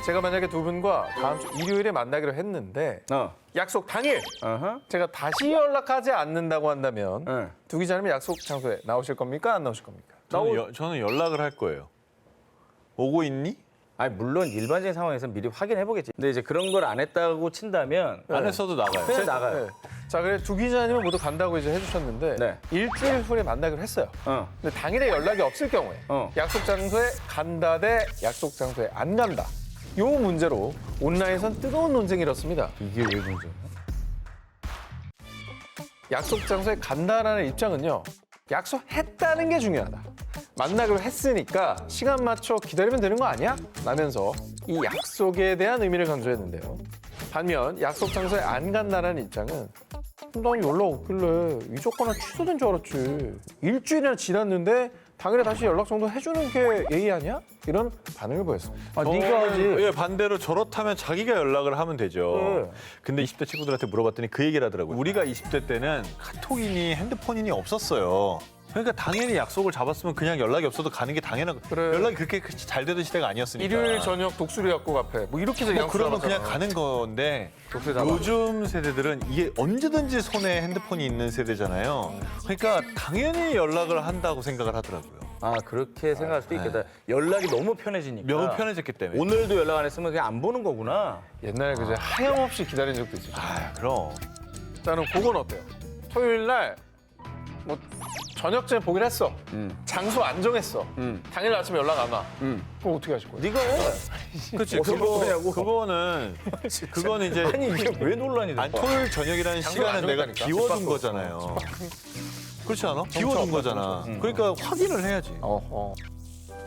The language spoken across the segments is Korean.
제가 만약에 두 분과 다음 주 일요일에 만나기로 했는데 약속 당일 제가 다시 연락하지 않는다고 한다면 두 기자님은 약속 장소에 나오실 겁니까? 안 나오실 겁니까? 저는 연락을 할 거예요. 오고 있니? 아니 물론 일반적인 상황에서 미리 확인해 보겠지. 근데 이제 그런 걸 안 했다고 친다면 안 했어도 나가요. 그냥 나가요. 네. 자, 그래 두 기자님은 모두 간다고 이제 해주셨는데 네. 일주일 후에 만나기로 했어요. 근데 당일에 연락이 없을 경우에 약속 장소에 간다 대 약속 장소에 안 간다. 요 문제로 온라인에선 뜨거운 논쟁이 일었습니다. 이게 왜 문제야? 약속 장소에 간다라는 입장은요. 약속했다는 게 중요하다. 만나기로 했으니까 시간 맞춰 기다리면 되는 거 아니야? 라면서 이 약속에 대한 의미를 강조했는데요. 반면 약속 장소에 안 간다는 입장은 난 연락 없길래 이 조건은 취소된 줄 알았지. 일주일이나 지났는데 당일에 다시 연락 정도 해주는 게 예의 아니야? 이런 반응을 보였습니다. 네가 하지. 예, 반대로 저렇다면 자기가 연락을 하면 되죠. 근데 20대 친구들한테 물어봤더니 그 얘기를 하더라고요. 우리가 20대 때는 카톡이니 핸드폰이니 없었어요. 그러니까 당연히 약속을 잡았으면 그냥 연락이 없어도 가는 게 당연한 거. 그래. 연락이 그렇게 잘 되던 시대가 아니었으니까. 일요일 저녁 독수리 약국 앞에 뭐 이렇게 해서 뭐 그러면 그냥 가는 건데 요즘 세대들은 이게 언제든지 손에 핸드폰이 있는 세대잖아요. 그러니까 당연히 연락을 한다고 생각을 하더라고요. 아 그렇게 생각할 수도 있겠다. 연락이 너무 편해지니까. 너무 편해졌기 때문에. 오늘도 연락 안 했으면 그냥 안 보는 거구나. 옛날에 그제 하염없이 기다린 적도 있지. 아, 그럼. 자, 그럼 그건 어때요? 토요일 날 뭐 저녁쯤에 보기로 했어. 장소 안 정했어. 당일 아침에 연락 안 와. 그럼 어떻게 하실 거예요? 네가 해. 그렇지. 그거는 이제 아니 이게 왜 논란이 돼? 아니, 토요일 저녁이라는 장소가 시간은 안 내가 정했다니까. 비워둔 집밖으로. 거잖아요. 그렇지 않아? 비워둔 거잖아. 그러니까 확인을 해야지.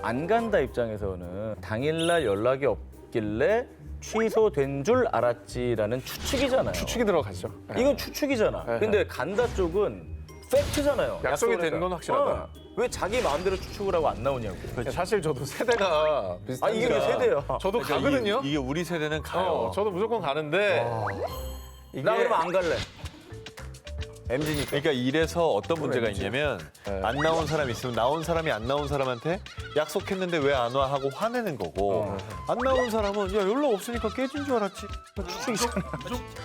안 간다 입장에서는 당일날 연락이 없길래 취소된 줄 알았지라는 추측이잖아요. 추측이 들어가죠. 이건 추측이잖아. 네. 근데 간다 쪽은 팩트잖아요. 약속이 약속을 된 건 하니까. 확실하다. 왜 자기 마음대로 추측을 하고 안 나오냐고. 사실 저도 세대가 비슷한. 아 이게 왜 세대야? 저도 그러니까 가거든요. 이게 우리 세대는 가요. 저도 무조건 가는데 이게 나 그러면 안 갈래. MZ니까. 그러니까 이래서 어떤 문제가 있냐면 네. 안 나온 사람이 있으면 나온 사람이 안 나온 사람한테 약속했는데 왜 안 와 하고 화내는 거고 안 나온 사람은 야 연락 없으니까 깨진 줄 알았지. 추측이잖아.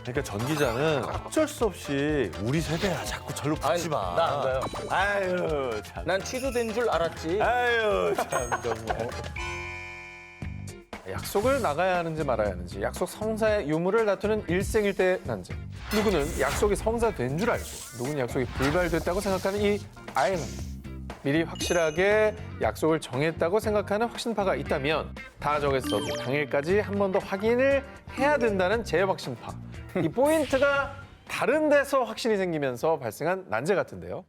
그러니까 전 기자는 어쩔 수 없이 우리 세대야 자꾸 절로 붙지 마. 나 안 가요. 아유 참. 난 취소된 줄 알았지. 아유 참 너무. 약속을 나가야 하는지 말아야 하는지, 약속 성사의 유무를 다투는 일생일대 난제. 누구는 약속이 성사된 줄 알고, 누구는 약속이 불발됐다고 생각하는 이 아이는 미리 확실하게 약속을 정했다고 생각하는 확신파가 있다면 다 정했어도 당일까지 한 번 더 확인을 해야 된다는 재확신파. 이 포인트가 다른 데서 확신이 생기면서 발생한 난제 같은데요.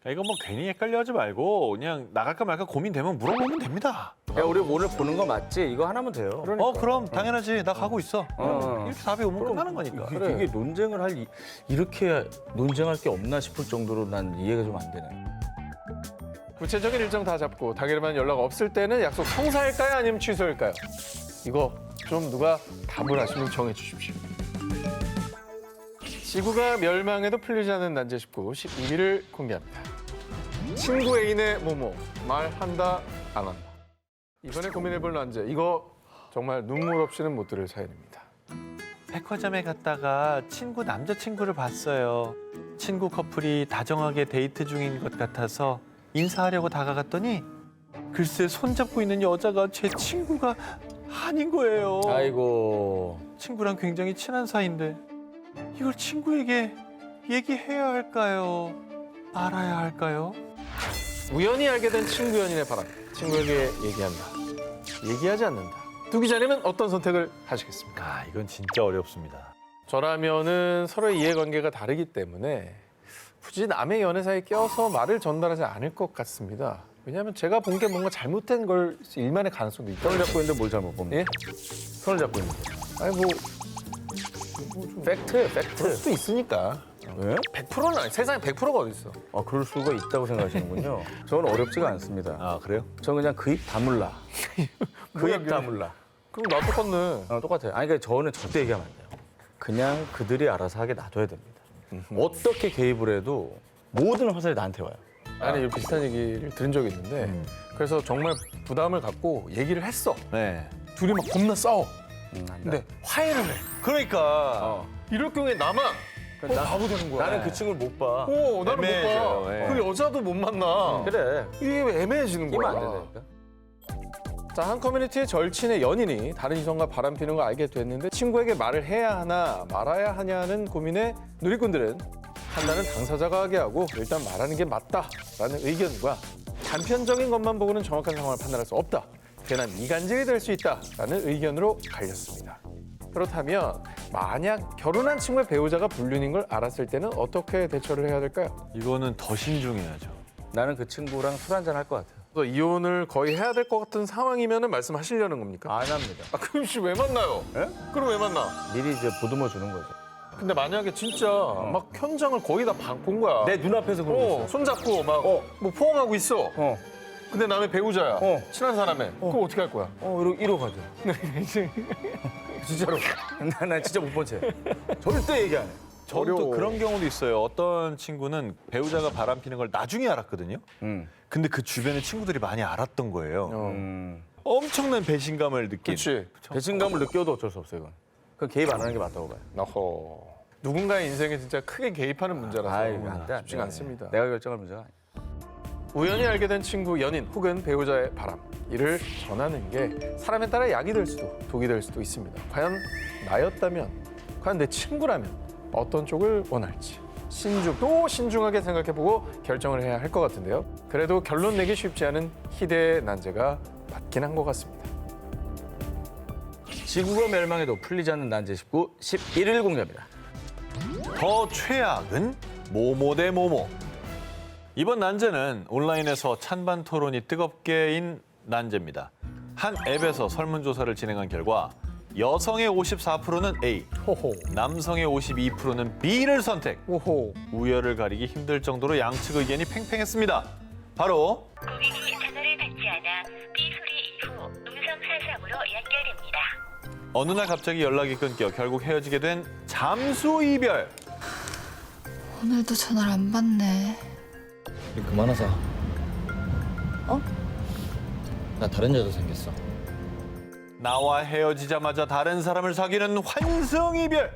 이거 뭐 괜히 헷갈려하지 말고 그냥 나갈까 말까 고민되면 물어보면 됩니다. 야 우리 오늘 보는 거 맞지? 이거 하나면 돼요. 그럼 당연하지. 나 가고 있어. 이렇게 답이 오면 끝나는 거니까. 이게 논쟁을 이렇게 논쟁할 게 없나 싶을 정도로 난 이해가 좀 안 되네. 구체적인 일정 다 잡고 당일만 연락 없을 때는 약속 성사일까요? 아니면 취소일까요? 이거 좀 누가 답을 하시면 정해 주십시오. 지구가 멸망해도 풀리지 않는 난제 19, 12위를 공개합니다. 친구 애인의 모모, 말한다, 안 한다. 이번에 고민해볼 난제, 이거 정말 눈물 없이는 못 들을 사연입니다. 백화점에 갔다가 남자친구를 봤어요. 친구 커플이 다정하게 데이트 중인 것 같아서 인사하려고 다가갔더니 글쎄 손잡고 있는 여자가 제 친구가 아닌 거예요. 아이고. 친구랑 굉장히 친한 사이인데 이걸 친구에게 얘기해야 할까요? 말아야 할까요? 우연히 알게 된 친구 연인의 바람, 친구에게 얘기한다, 얘기하지 않는다. 두 기자님은 어떤 선택을 하시겠습니까? 아, 이건 진짜 어렵습니다. 저라면은 서로의 이해관계가 다르기 때문에 굳이 남의 연애사에 껴서 말을 전달하지 않을 것 같습니다. 왜냐하면 제가 본 게 뭔가 잘못된 걸 일만의 가능성도 있다. 손을 잡고 있는데 뭘 잘못 봅니까? 예? 손을 잡고 있는데. 아니 뭐 팩트예요, 그럴 팩트. 수도 있으니까. 왜? 100%는 아니, 세상에 100%가 어디 있어? 아, 그럴 수가 있다고 생각하시는군요. 저는 어렵지가 않습니다. 아, 그래요? 저는 그냥 그 입 다물라. 그 입 다물라. 그럼 나 똑같네. 똑같아요. 아니, 그러니까 저는 절대 얘기하면 안 돼요. 그냥 그들이 알아서 하게 놔둬야 됩니다. 어떻게 개입을 해도 모든 화살이 나한테 와요. 아니 비슷한 얘기를 들은 적이 있는데 그래서 정말 부담을 갖고 얘기를 했어. 네. 둘이 막 겁나 싸워. 근데 화해를 해. 그러니까 이럴 경우에 나만 바보 되는 거야. 나는 그 친구를 못 봐. 나는 못 애매해져요. 봐. 예. 그리고 여자도 못 만나. 그래. 이게 애매해지는 끼면 거야. 안 된다니까. 자, 한 커뮤니티의 절친의 연인이 다른 이성과 바람피는 걸 알게 됐는데 친구에게 말을 해야 하나 말아야 하냐는 고민에 누리꾼들은 판단은 당사자가 하게 하고 일단 말하는 게 맞다라는 의견과 단편적인 것만 보고는 정확한 상황을 판단할 수 없다. 괜한 이간질이 될 수 있다라는 의견으로 갈렸습니다. 그렇다면 만약 결혼한 친구의 배우자가 불륜인 걸 알았을 때는 어떻게 대처를 해야 될까요? 이거는 더 신중해야죠. 나는 그 친구랑 술 한잔 할 것 같아요. 그래서 이혼을 거의 해야 될 것 같은 상황이면 말씀하시려는 겁니까? 안 합니다. 그럼 씨 왜 만나요? 예? 그럼 왜 만나? 미리 이제 보듬어 주는 거죠. 근데 만약에 진짜 막 현장을 거의 다 본 거야. 내 눈앞에서 그러고 있어. 손잡고 막 뭐 포옹하고 있어. 어. 근데 남의 배우자야. 어. 친한 사람에. 그럼 어떻게 할 거야? 이러고 가죠. 진짜로. 난 진짜 못 본 채. 절대 얘기 안 해. 저는 또 어려워. 그런 경우도 있어요. 어떤 친구는 배우자가 바람 피는 걸 나중에 알았거든요. 근데 그 주변에 친구들이 많이 알았던 거예요. 엄청난 배신감을 느낀. 그렇지. 배신감을 느껴도 어쩔 수 없어요, 이건. 그건 개입 안 하는 게 맞다고 봐요. 어허. 누군가의 인생에 진짜 크게 개입하는 문제라서 아이고, 안 돼, 안 쉽지가 돼. 않습니다. 내가 결정할 문제가 아니야. 우연히 알게 된 친구, 연인 혹은 배우자의 바람. 이를 전하는 게 사람에 따라 약이 될 수도 독이 될 수도 있습니다. 과연 나였다면, 과연 내 친구라면 어떤 쪽을 원할지 또 신중하게 생각해보고 결정을 해야 할 것 같은데요. 그래도 결론 내기 쉽지 않은 희대의 난제가 맞긴 한 것 같습니다. 지구가 멸망해도 풀리지 않는 난제 19, 11일 공개합니다. 더 최악은 모모 대 모모. 이번 난제는 온라인에서 찬반 토론이 뜨겁게인 난제입니다. 한 앱에서 설문조사를 진행한 결과 여성의 54%는 A, 호호. 남성의 52%는 B를 선택. 호호. 우열을 가리기 힘들 정도로 양측 의견이 팽팽했습니다. 바로 고객이 전화를 받지 않아 삐 소리 이후 음성 사상으로 연결됩니다. 어느 날 갑자기 연락이 끊겨 결국 헤어지게 된 잠수 이별. 오늘도 전화를 안 받네. 그만하자. 어? 나 다른 여자 생겼어. 나와 헤어지자마자 다른 사람을 사귀는 환승 이별.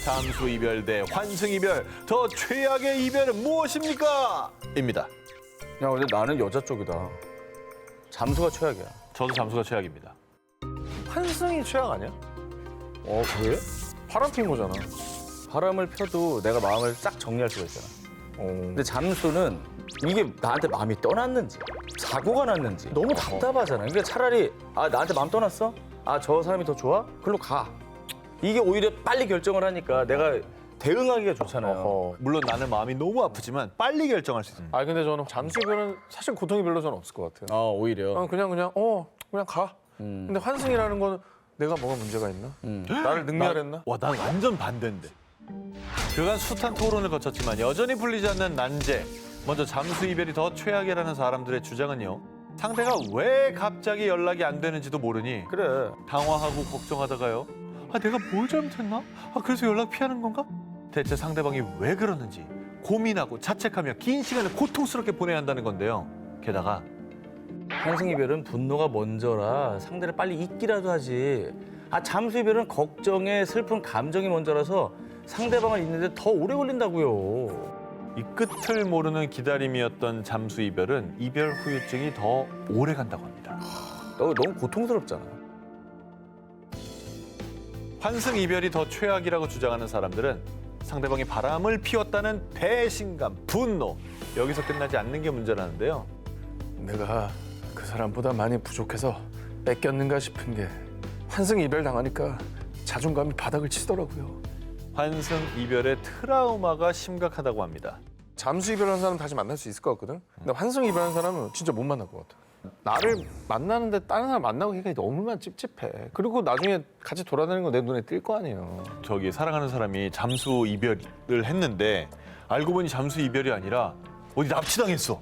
잠수 이별 대 환승 이별. 더 최악의 이별은 무엇입니까? 입니다. 야, 근데 나는 여자 쪽이다. 잠수가 최악이야. 저도 잠수가 최악입니다. 환승이 최악 아니야? 그래? 바람 핀 거잖아. 바람을 펴도 내가 마음을 싹 정리할 수가 있잖아. 어. 근데 잠수는 이게 나한테 마음이 떠났는지 사고가 났는지 너무 답답하잖아. 그러니까 차라리 나한테 마음 떠났어? 저 사람이 더 좋아? 글로 가. 이게 오히려 빨리 결정을 하니까 내가 대응하기가 좋잖아요. 어허. 물론 나는 마음이 너무 아프지만 빨리 결정할 수 있습니다. 근데 저는 잠수 이별은 사실 고통이 별로 저는 없을 것 같아요. 오히려. 그냥 가. 근데 환승이라는 거는 내가 뭐가 문제가 있나? 나를 능멸했나? 와, 난 완전 반대인데. 그간 숱한 토론을 거쳤지만 여전히 풀리지 않는 난제. 먼저 잠수 이별이 더 최악이라는 사람들의 주장은요. 상대가 왜 갑자기 연락이 안 되는지도 모르니 그래. 당황하고 걱정하다가요. 내가 뭘 잘못했나? 그래서 연락 피하는 건가? 대체 상대방이 왜 그러는지 고민하고 자책하며 긴 시간을 고통스럽게 보내야 한다는 건데요. 게다가 환승 이별은 분노가 먼저라 상대를 빨리 잊기라도 하지. 잠수 이별은 걱정에 슬픈 감정이 먼저라서 상대방을 잊는데 더 오래 걸린다고요. 이 끝을 모르는 기다림이었던 잠수 이별은 이별 후유증이 더 오래 간다고 합니다. 너무 고통스럽잖아. 환승 이별이 더 최악이라고 주장하는 사람들은 상대방이 바람을 피웠다는 배신감, 분노, 여기서 끝나지 않는 게 문제라는데요. 내가 그 사람보다 많이 부족해서 뺏겼는가 싶은 게 환승 이별 당하니까 자존감이 바닥을 치더라고요. 환승 이별의 트라우마가 심각하다고 합니다. 잠수 이별한 사람 다시 만날 수 있을 것 같거든. 근데 환승 이별한 사람은 진짜 못 만날 것 같아. 나를 만나는데 다른 사람 만나고 하기가 너무나 찝찝해. 그리고 나중에 같이 돌아다니는 거 내 눈에 띌 거 아니에요. 사랑하는 사람이 잠수 이별을 했는데 알고 보니 잠수 이별이 아니라 어디 납치당했어.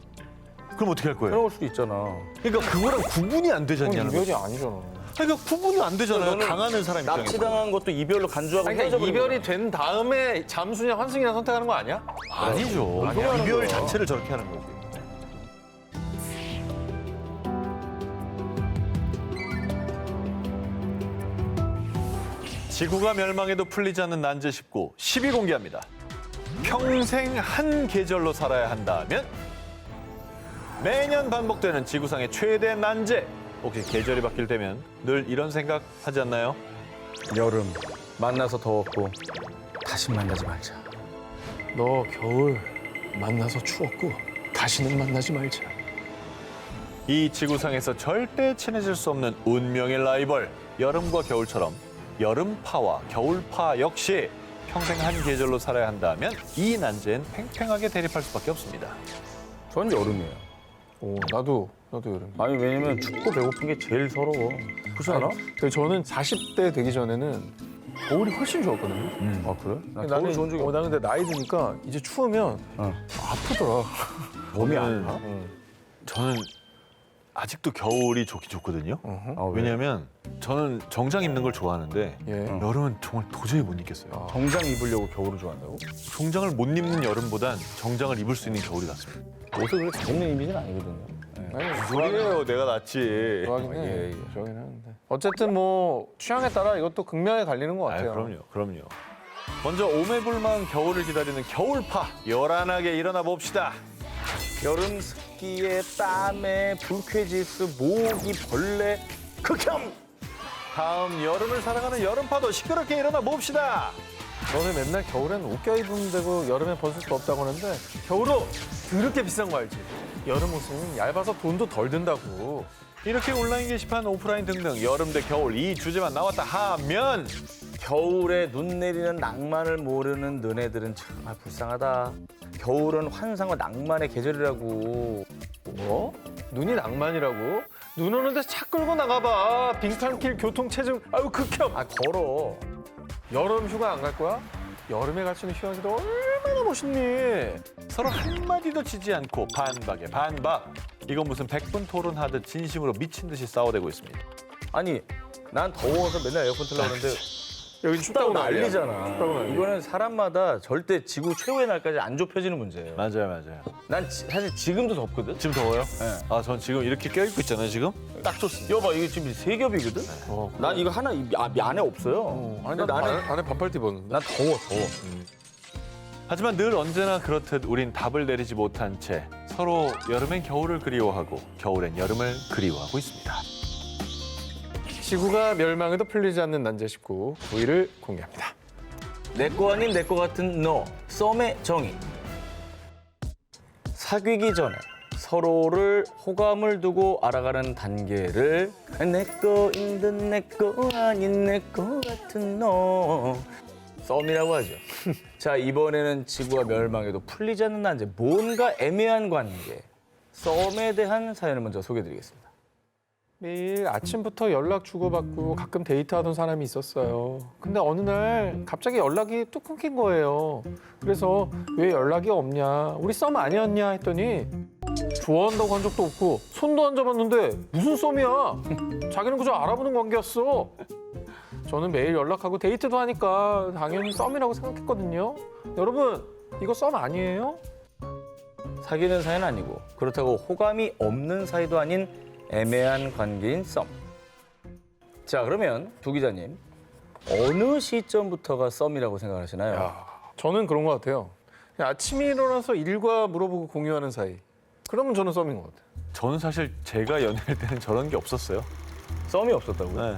그럼 어떻게 할 거예요? 그럴 수도 있잖아. 그러니까 그거랑 구분이 안 그건 되잖냐는 이별이 거죠. 아니잖아. 그러니까 구분이 안 되잖아요. 너는 당하는 사람 입장에서. 납치당한 것도 이별로 간주하고 그러니까 헤어져버린 이별이 거야. 된 다음에 잠수냐 환승이냐 선택하는 거 아니야? 아니죠. 아니야. 이별 거야. 자체를 저렇게 하는 거지. 지구가 멸망해도 풀리지 않는 난제 19, 10위 공개합니다. 평생 한 계절로 살아야 한다면? 매년 반복되는 지구상의 최대 난제. 혹시 계절이 바뀔 때면 늘 이런 생각 하지 않나요? 여름 만나서 더웠고 다시 만나지 말자. 너 겨울 만나서 추웠고 다시는 만나지 말자. 이 지구상에서 절대 친해질 수 없는 운명의 라이벌. 여름과 겨울처럼 여름파와 겨울파 역시 평생 한 계절로 살아야 한다면 이 난제엔 팽팽하게 대립할 수밖에 없습니다. 전 여름이에요. 오, 나도 여름. 아니 왜냐면 춥고 배고픈 게 제일 서러워. 그렇지 않아? 근데 저는 40대 되기 전에는 겨울이 훨씬 좋았거든요. 아 그래? 나 나는 겨울 좋은 적이 없어. 나 근데 나이 드니까 이제 추우면 아프더라. 몸이 안 가? 저는 아직도 겨울이 좋긴 좋거든요. 아, 왜? 왜냐면 저는 정장 입는 걸 좋아하하는데 예. 여름은 정말 도저히 못 입겠어요. 정장 입으려고 겨울을 좋아한다고? 정장을 못 입는 여름보단 정장을 입을 수 있는 겨울이 낫습니다. 옷을 그렇게 잘 입는 이미지는 아니거든요. 네. 아니, 소리예요, 내가 낫지. 좋아하긴 해. 예, 예. 좋아하긴 하는데. 어쨌든 뭐 취향에 따라 이것도 극명하게 갈리는 것 아, 같아요. 그럼요. 먼저 오매불망 겨울을 기다리는 겨울파 요란하게 일어나 봅시다. 여름 습기에 땀에 불쾌지수, 모기, 벌레, 극혐! 다음 여름을 사랑하는 여름파도 시끄럽게 일어나 봅시다. 너네 맨날 겨울엔 옷 껴입으면 되고 여름엔 벗을 수 없다고 하는데 겨울옷 더럽게 비싼 거 알지? 여름 옷은 얇아서 돈도 덜 든다고. 이렇게 온라인 게시판, 오프라인 등등 여름 대 겨울 이 주제만 나왔다 하면 겨울에 눈 내리는 낭만을 모르는 너네들은 정말 불쌍하다. 겨울은 환상과 낭만의 계절이라고. 뭐? 눈이 낭만이라고? 눈 오는데 차 끌고 나가봐. 빙판길 교통체증. 아유 극혐. 아 걸어. 여름 휴가 안 갈 거야? 여름에 갈 수 있는 휴양지도 얼마나 멋있니? 서로 한마디도 지지 않고 반박에 반박. 이건 무슨 100분 토론하듯 진심으로 미친 듯이 싸워대고 있습니다. 아니 난 더워서 맨날 에어컨 틀려고 하는데 여기 춥다고 난리잖아. 춥다고 난리. 이거는 사람마다 절대 지구 최고의 날까지 안 좁혀지는 문제예요. 맞아요. 난 사실 지금도 덥거든. 지금 더워요? 네. 아, 전 지금 이렇게 껴입고 있잖아요, 지금. 딱 좋습니다. 여봐 이거 지금 세 겹이거든. 난 이거 하나 안에 없어요. 아니 근데 난 나는 안에 반팔 입었는데. 난 더워. 하지만 늘 언제나 그렇듯 우린 답을 내리지 못한 채 서로 여름엔 겨울을 그리워하고 겨울엔 여름을 그리워하고 있습니다. 지구가 멸망해도 풀리지 않는 난제 19 9위를 공개합니다. 내 거 아닌 내 거 같은 너 썸의 정의. 사귀기 전에 서로를 호감을 두고 알아가는 단계를 내 거인 듯 내 거 아닌 내 거 같은 너 썸이라고 하죠. 자 이번에는 지구가 멸망해도 풀리지 않는 난제 뭔가 애매한 관계 썸에 대한 사연을 먼저 소개해드리겠습니다. 매일 아침부터 연락 주고받고 가끔 데이트하던 사람이 있었어요. 근데 어느 날 갑자기 연락이 뚝 끊긴 거예요. 그래서 왜 연락이 없냐, 우리 썸 아니었냐 했더니 좋아한다고 한 적도 없고 손도 안 잡았는데 무슨 썸이야. 자기는 그저 알아보는 관계였어. 저는 매일 연락하고 데이트도 하니까 당연히 썸이라고 생각했거든요. 여러분, 이거 썸 아니에요? 사귀는 사이는 아니고 그렇다고 호감이 없는 사이도 아닌 애매한 관계인 썸. 자 그러면 두 기자님 어느 시점부터가 썸이라고 생각하시나요? 저는 그런 것 같아요. 그냥 아침에 일어나서 일과 물어보고 공유하는 사이. 그러면 저는 썸인 것 같아요. 저는 사실 제가 연애할 때는 저런 게 없었어요. 썸이 없었다고요? 네.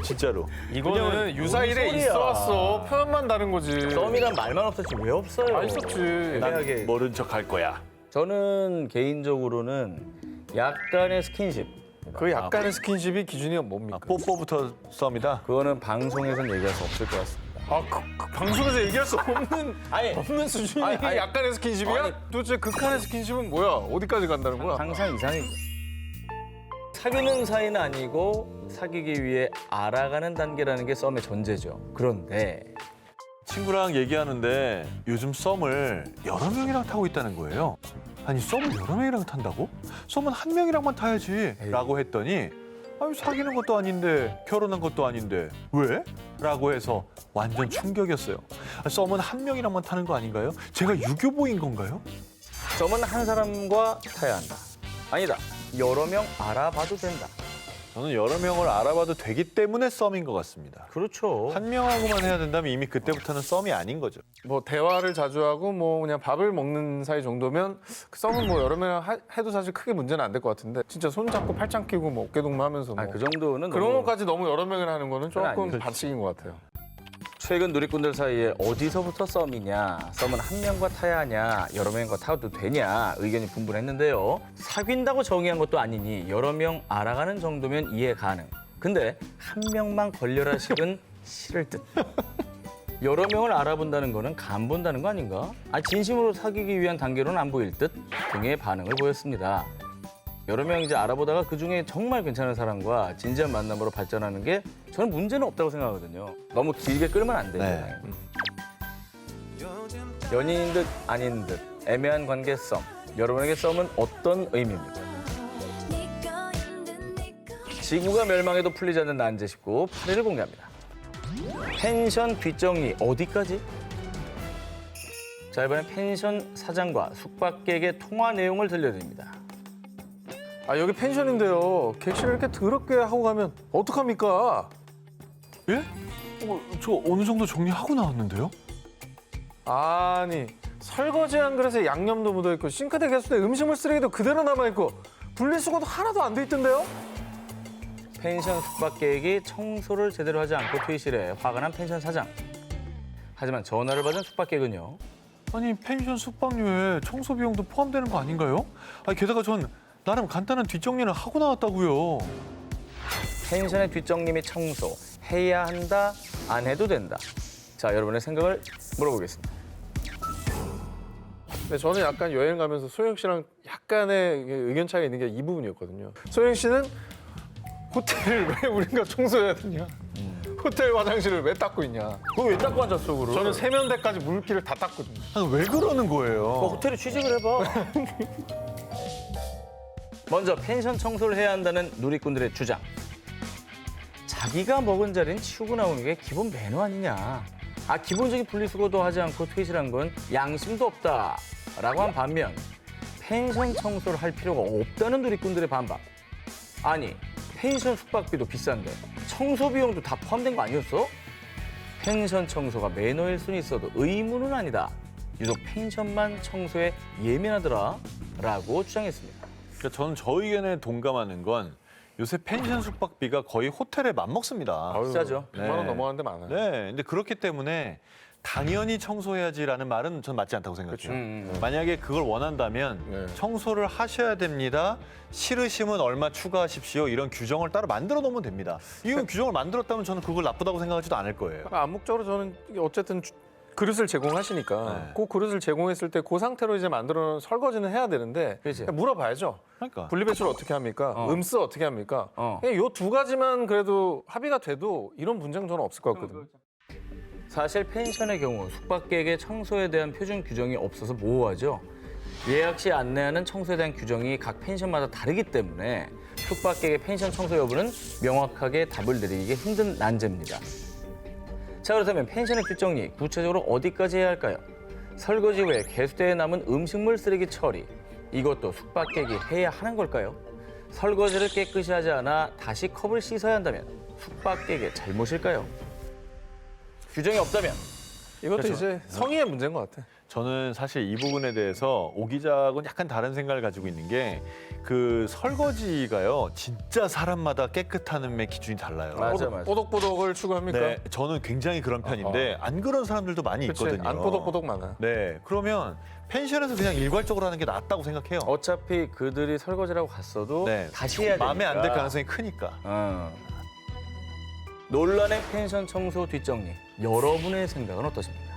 진짜로. 이거는 유사일에 소리야. 있어 왔어. 표현만 다른 거지. 썸이란 말만 없었지 왜 없어요? 아, 있었지. 애매하게. 난 모른 척 할 거야. 저는 개인적으로는 약간의 스킨십. 그 약간의 스킨십이 기준이 뭡니까? 뽀뽀부터 썸이다. 그거는 방송에서는 얘기할 수 없을 것 같습니다. 그 방송에서 얘기할 수 없는 아니 없는 수준이 아니, 약간의 스킨십이야? 아니. 도대체 극한의 스킨십은 뭐야? 어디까지 간다는 거야? 항상 이상이죠. 사귀는 사이는 아니고 사귀기 위해 알아가는 단계라는 게 썸의 전제죠. 그런데 친구랑 얘기하는데 요즘 썸을 여러 명이랑 타고 있다는 거예요. 아니 썸을 여러 명이랑 탄다고? 썸은 한 명이랑만 타야지 라고 했더니 아니 사귀는 것도 아닌데 결혼한 것도 아닌데 왜? 라고 해서 완전 충격이었어요. 썸은 한 명이랑만 타는 거 아닌가요? 제가 유교보인 건가요? 썸은 한 사람과 타야 한다. 아니다. 여러 명 알아봐도 된다. 저는 여러 명을 알아봐도 되기 때문에 썸인 것 같습니다. 그렇죠. 한 명하고만 해야 된다면 이미 그때부터는 썸이 아닌 거죠. 뭐 대화를 자주 하고 뭐 그냥 밥을 먹는 사이 정도면 그 썸은 뭐 여러 명 해도 사실 크게 문제는 안 될 것 같은데 진짜 손 잡고 팔짱 끼고 뭐 어깨동무하면서 뭐 그 정도는 그런 너무- 것까지 너무 여러 명을 하는 거는 조금 아니죠. 반칙인 것 같아요. 최근 누리꾼들 사이에 어디서부터 썸이냐, 썸은 한 명과 타야 하냐, 여러 명과 타도 되냐 의견이 분분했는데요. 사귄다고 정의한 것도 아니니 여러 명 알아가는 정도면 이해 가능. 근데 한 명만 걸려라 식은 싫을 듯. 여러 명을 알아본다는 거는 간 본다는 거 아닌가? 진심으로 사귀기 위한 단계로는 안 보일 듯 등의 반응을 보였습니다. 여러 명 이제 알아보다가 그중에 정말 괜찮은 사람과 진지한 만남으로 발전하는 게 저는 문제는 없다고 생각하거든요. 너무 길게 끌면 안 돼요. 네. 연인인 듯 아닌 듯 애매한 관계 썸. 여러분에게 썸은 어떤 의미입니까? 지구가 멸망해도 풀리지 않는 난제 19 8위를 공개합니다. 펜션 뒷정리 어디까지? 자, 이번엔 펜션 사장과 숙박객의 통화 내용을 들려드립니다. 여기 펜션인데요. 객실을 이렇게 더럽게 하고 가면 어떡합니까? 예? 저 어느 정도 정리하고 나왔는데요? 아니 설거지한 그릇에 양념도 묻어있고 싱크대 개수대 음식물 쓰레기도 그대로 남아있고 분리수거도 하나도 안 돼 있던데요? 펜션 숙박객이 청소를 제대로 하지 않고 퇴실해 화가 난 펜션 사장. 하지만 전화를 받은 숙박객은요. 아니 펜션 숙박료에 청소 비용도 포함되는 거 아닌가요? 게다가 전 나름 간단한 뒷정리는 하고 나왔다고요. 펜션의 뒷정리 및 청소 해야 한다, 안 해도 된다. 자, 여러분의 생각을 물어보겠습니다. 근데 저는 약간 여행 가면서 소영 씨랑 약간의 의견 차이가 있는 게 이 부분이었거든요. 소영 씨는 호텔을 왜 우리가 청소해야 되냐? 호텔 화장실을 왜 닦고 있냐? 그거 왜 닦고 앉았어, 그걸? 저는 세면대까지 물기를 다 닦거든요. 왜 그러는 거예요? 호텔에 취직을 해봐. 먼저 펜션 청소를 해야 한다는 누리꾼들의 주장. 자기가 먹은 자리는 치우고 나오는 게 기본 매너 아니냐. 기본적인 분리수거도 하지 않고 퇴실한 건 양심도 없다라고 한 반면 펜션 청소를 할 필요가 없다는 누리꾼들의 반박. 아니, 펜션 숙박비도 비싼데 청소 비용도 다 포함된 거 아니었어? 펜션 청소가 매너일 수는 있어도 의무는 아니다. 유독 펜션만 청소에 예민하더라라고 주장했습니다. 그러니까 저는 저 의견에 동감하는 건 요새 펜션 숙박비가 거의 호텔에 맞먹습니다. 비싸죠. 100만 원 넘어가는 데 많아요. 네, 근데 그렇기 때문에 당연히 청소해야지라는 말은 전 맞지 않다고 생각해요. 만약에 그걸 원한다면 네. 청소를 하셔야 됩니다. 싫으시면 얼마 추가하십시오. 이런 규정을 따로 만들어 놓으면 됩니다. 이건 규정을 만들었다면 저는 그걸 나쁘다고 생각하지도 않을 거예요. 암묵적으로 저는 어쨌든 그릇을 제공하시니까 네. 그 그릇을 제공했을 때 그 상태로 이제 만들어 설거지는 해야 되는데 그치. 물어봐야죠. 그러니까. 분리배출 어떻게 합니까? 음스 어떻게 합니까? 어. 요 두 가지만 그래도 합의가 돼도 이런 문제는 저는 없을 것 같거든요. 사실 펜션의 경우 숙박객의 청소에 대한 표준 규정이 없어서 모호하죠. 예약 시 안내하는 청소에 대한 규정이 각 펜션마다 다르기 때문에 숙박객의 펜션 청소 여부는 명확하게 답을 내리기 힘든 난제입니다. 자, 그렇다면 펜션의 뒷정리 구체적으로 어디까지 해야 할까요? 설거지 외에 개수대에 남은 음식물 쓰레기 처리, 이것도 숙박객이 해야 하는 걸까요? 설거지를 깨끗이 하지 않아 다시 컵을 씻어야 한다면 숙박객의 잘못일까요? 규정이 없다면 이것도 이제 성의의 문제인 것 같아. 저는 사실 이 부분에 대해서 오 기자하고는 약간 다른 생각을 가지고 있는 게 그 설거지가요 진짜 사람마다 깨끗함의 기준이 달라요. 맞아. 뽀독뽀독을 추구합니까? 네, 저는 굉장히 그런 편인데 안 그런 사람들도 많이 그치? 있거든요. 안 뽀독뽀독 많아요. 네, 그러면 펜션에서 그냥 일괄적으로 하는 게 낫다고 생각해요. 어차피 그들이 설거지라고 갔어도 네, 다시 해야 되니까. 마음에 안 들 가능성이 크니까. 논란의 펜션 청소 뒷정리. 여러분의 생각은 어떠십니까?